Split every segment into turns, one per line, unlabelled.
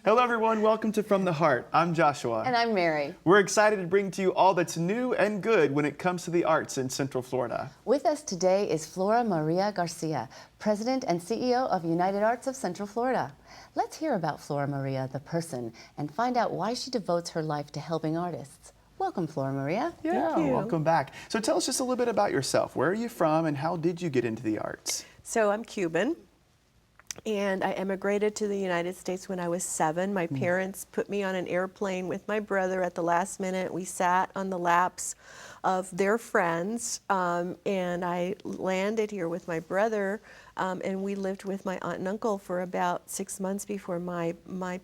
Hello everyone, welcome to From the Heart. I'm Joshua.
And I'm Mary.
We're excited to bring to you all that's new and good when it comes to the arts in Central Florida.
With us today is Flora Maria Garcia, President and CEO of United Arts of Central Florida. Let's hear about Flora Maria, the person, and find out why she devotes her life to helping artists. Welcome, Flora Maria.
Yeah, welcome back. So tell us just a little bit about yourself. Where are you from and how did you get into the arts?
So I'm Cuban, and I immigrated to the United States when I was 7. My parents put me on an airplane with my brother at the last minute. We sat on the laps of their friends, and I landed here with my brother, and we lived with my aunt and uncle for about 6 months before my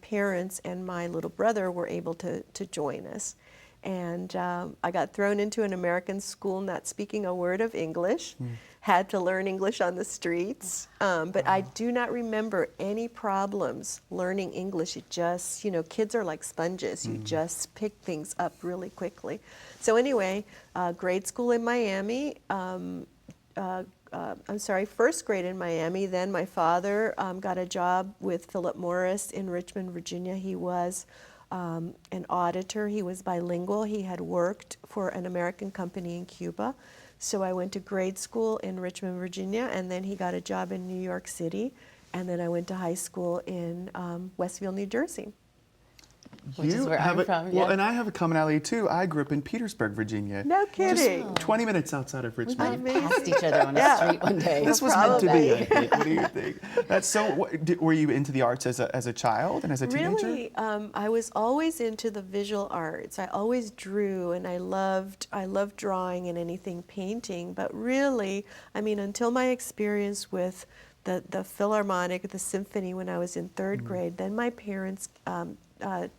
parents and my little brother were able to join us. And I got thrown into an American school not speaking a word of English, had to learn English on the streets, but I do not remember any problems learning English. It just, kids are like sponges. You just pick things up really quickly. So anyway, grade school in Miami, first grade in Miami. Then my father got a job with Philip Morris in Richmond, Virginia. He was an auditor. He was bilingual. He had worked for an American company in Cuba. So I went to grade school in Richmond, Virginia, and then he got a job in New York City. And then I went to high school in Westville, New Jersey.
Which is where I'm from.
Well, and I have a commonality too. I grew up in Petersburg, Virginia.
No kidding.
Just 20 minutes outside of
We
Richmond.
might have passed each other on the street one day.
This was meant to be, I think. What do you think? That's so. Were you into the arts as a child and as a teenager?
Really, I was always into the visual arts. I always drew, and I loved drawing and anything painting. But really, until my experience with the Philharmonic, the symphony when I was in 3rd grade, then my parents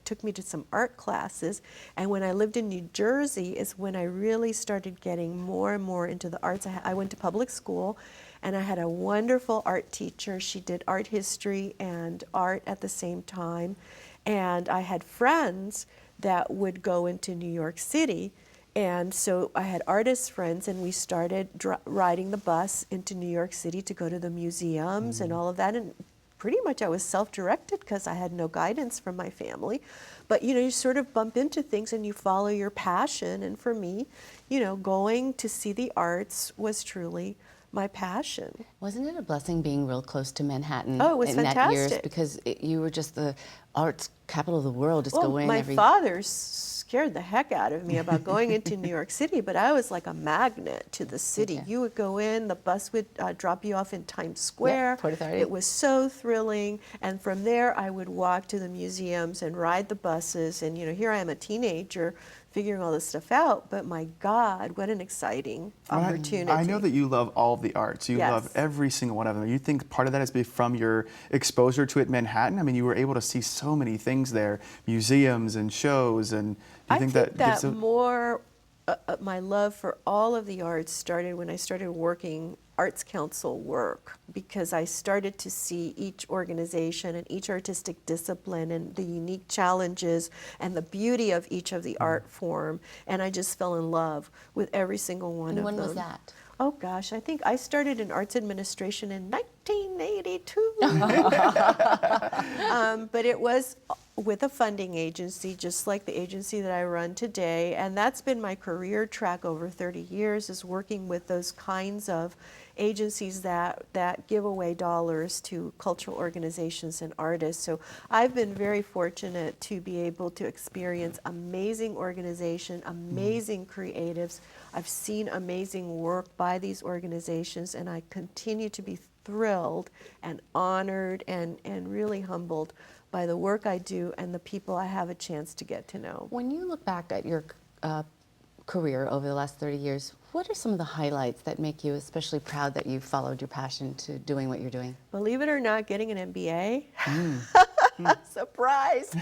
took me to some art classes, and when I lived in New Jersey is when I really started getting more and more into the arts. I went to public school, and I had a wonderful art teacher. She did art history and art at the same time, and I had friends that would go into New York City, and so I had artist friends, and we started riding the bus into New York City to go to the museums and all of that. And pretty much I was self-directed because I had no guidance from my family. But you sort of bump into things and you follow your passion. And for me, going to see the arts was truly my passion.
Wasn't it a blessing being real close to Manhattan?
Oh, it was
in
fantastic.
that years because you were just the arts capital of the world. Just go in
my
every.
father scared the heck out of me about going into New York City, but I was like a magnet to the city.
Okay.
You would go in, the bus would drop you off in Times Square.
Yep, Port Authority.
It was so thrilling, and from there I would walk to the museums and ride the buses, and here I am, a teenager, figuring all this stuff out, but my God, what an exciting opportunity.
I know that you love all of the arts. You
Yes.
love every single one of them. You think part of that is from your exposure to it in Manhattan? You were able to see so many things there, museums and shows, and do you think that gives
more, my love for all of the arts started when I started working Arts Council work, because I started to see each organization and each artistic discipline and the unique challenges and the beauty of each of the art form, and I just fell in love with every single one of them.
When was that?
Oh gosh, I think I started in arts administration in 1982. But it was with a funding agency, just like the agency that I run today, and that's been my career track over 30 years, is working with those kinds of agencies that give away dollars to cultural organizations and artists. So I've been very fortunate to be able to experience amazing organization, amazing creatives. I've seen amazing work by these organizations, and I continue to be thrilled and honored and really humbled by the work I do and the people I have a chance to get to know.
When you look back at your career over the last 30 years, what are some of the highlights that make you especially proud that you followed your passion to doing what you're doing?
Believe it or not, getting an MBA. Surprise!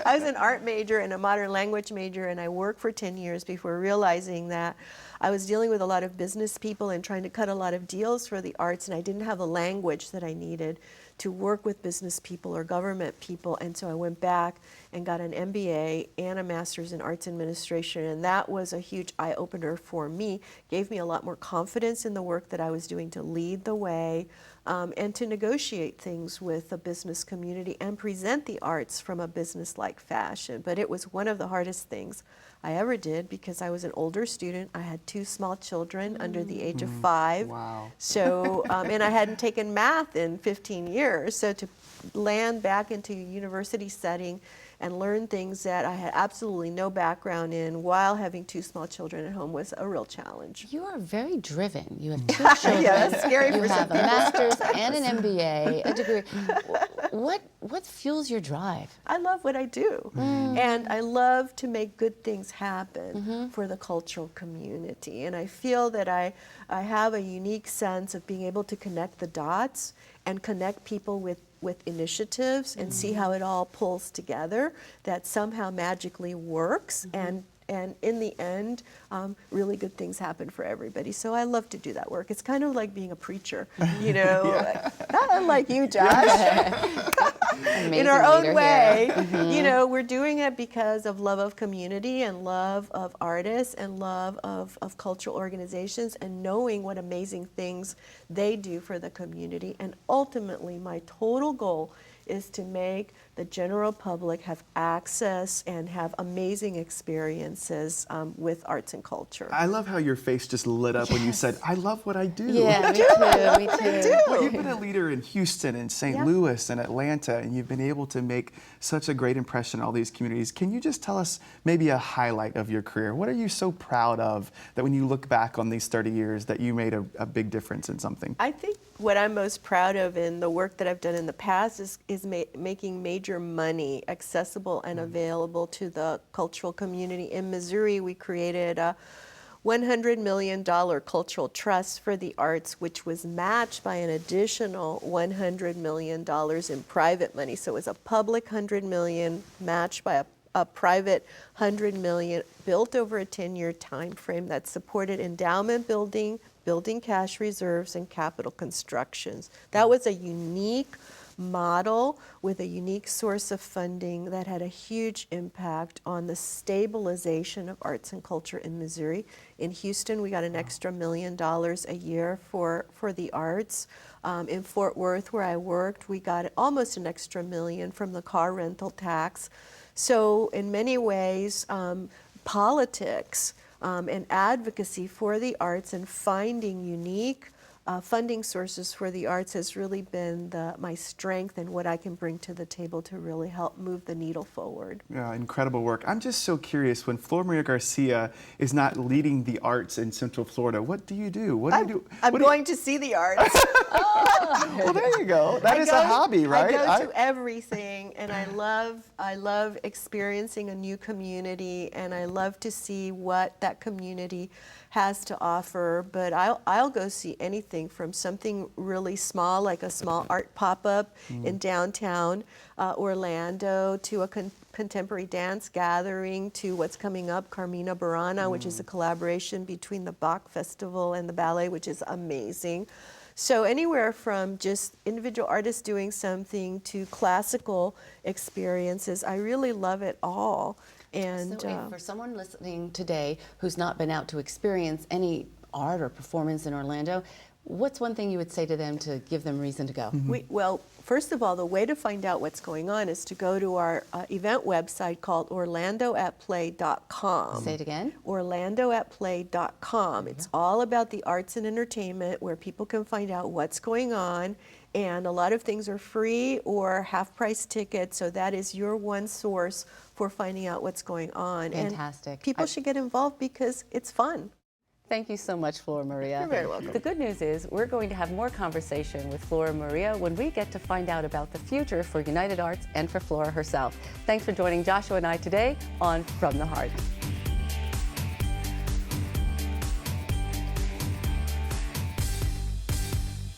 I was an art major and a modern language major, and I worked for 10 years before realizing that I was dealing with a lot of business people and trying to cut a lot of deals for the arts, and I didn't have the language that I needed to work with business people or government people. And so I went back and got an MBA and a master's in arts administration, and that was a huge eye-opener for me. Gave me a lot more confidence in the work that I was doing to lead the way, and to negotiate things with the business community and present the arts from a business-like fashion. But it was one of the hardest things I ever did because I was an older student. I had 2 small children under the age of 5.
Wow.
So, and I hadn't taken math in 15 years. So to land back into a university setting and learn things that I had absolutely no background in while having 2 small children at home was a real challenge.
You are very driven. You have 2 children.
Yeah, that's scary
You
for
have
some
a master's and an MBA, a degree. What fuels your drive?
I love what I do. And I love to make good things happen for the cultural community. And I feel that I have a unique sense of being able to connect the dots and connect people with initiatives and see how it all pulls together, that somehow magically works, and in the end, really good things happen for everybody. So I love to do that work. It's kind of like being a preacher, you know, not unlike you, Josh. In our own way, you know, we're doing it because of love of community and love of artists and love of cultural organizations and knowing what amazing things they do for the community. And ultimately, my total goal is to make the general public have access and have amazing experiences with arts and culture.
I love how your face just lit up when you said, I love what I do.
Yeah, me too.
Well, you've been a leader in Houston and St. Louis and Atlanta, and you've been able to make such a great impression on all these communities. Can you just tell us maybe a highlight of your career? What are you so proud of that when you look back on these 30 years that you made a big difference in something?
I think what I'm most proud of in the work that I've done in the past is making major money accessible and available to the cultural community. In Missouri, we created a $100 million cultural trust for the arts, which was matched by an additional $100 million in private money. So it was a public $100 million matched by a private $100 million, built over a 10-year time frame that supported endowment building cash reserves, and capital constructions. That was a unique model with a unique source of funding that had a huge impact on the stabilization of arts and culture in Missouri. In Houston, we got an extra $1 million a year for the arts. In Fort Worth, where I worked, we got almost an extra $1 million from the car rental tax. So in many ways, politics and advocacy for the arts and finding unique funding sources for the arts has really been my strength and what I can bring to the table to really help move the needle forward.
Yeah, incredible work. I'm just so curious, when Flora Maria Garcia is not leading the arts in Central Florida, what do you do? What do you do?
I'm going to see the arts.
Well, there you go. That is a hobby, right?
I go to everything, and I love experiencing a new community, and I love to see what that community has to offer. But I'll go see anything from something really small, like a small art pop-up in downtown Orlando, to a contemporary dance gathering, to what's coming up, Carmina Burana, which is a collaboration between the Bach Festival and the ballet, which is amazing. So anywhere from just individual artists doing something to classical experiences, I really love it all. And
So for someone listening today who's not been out to experience any art or performance in Orlando, what's one thing you would say to them to give them reason to go?
Well, first of all, the way to find out what's going on is to go to our event website called orlandoatplay.com.
Say it again.
orlandoatplay.com. It's all about the arts and entertainment, where people can find out what's going on. And a lot of things are free or half-price tickets, so that is your one source for finding out what's going on.
Fantastic.
And people should get involved because it's fun.
Thank you so much, Flora Maria.
You're very welcome.
The good news is we're going to have more conversation with Flora Maria when we get to find out about the future for United Arts and for Flora herself. Thanks for joining Joshua and I today on From the Heart.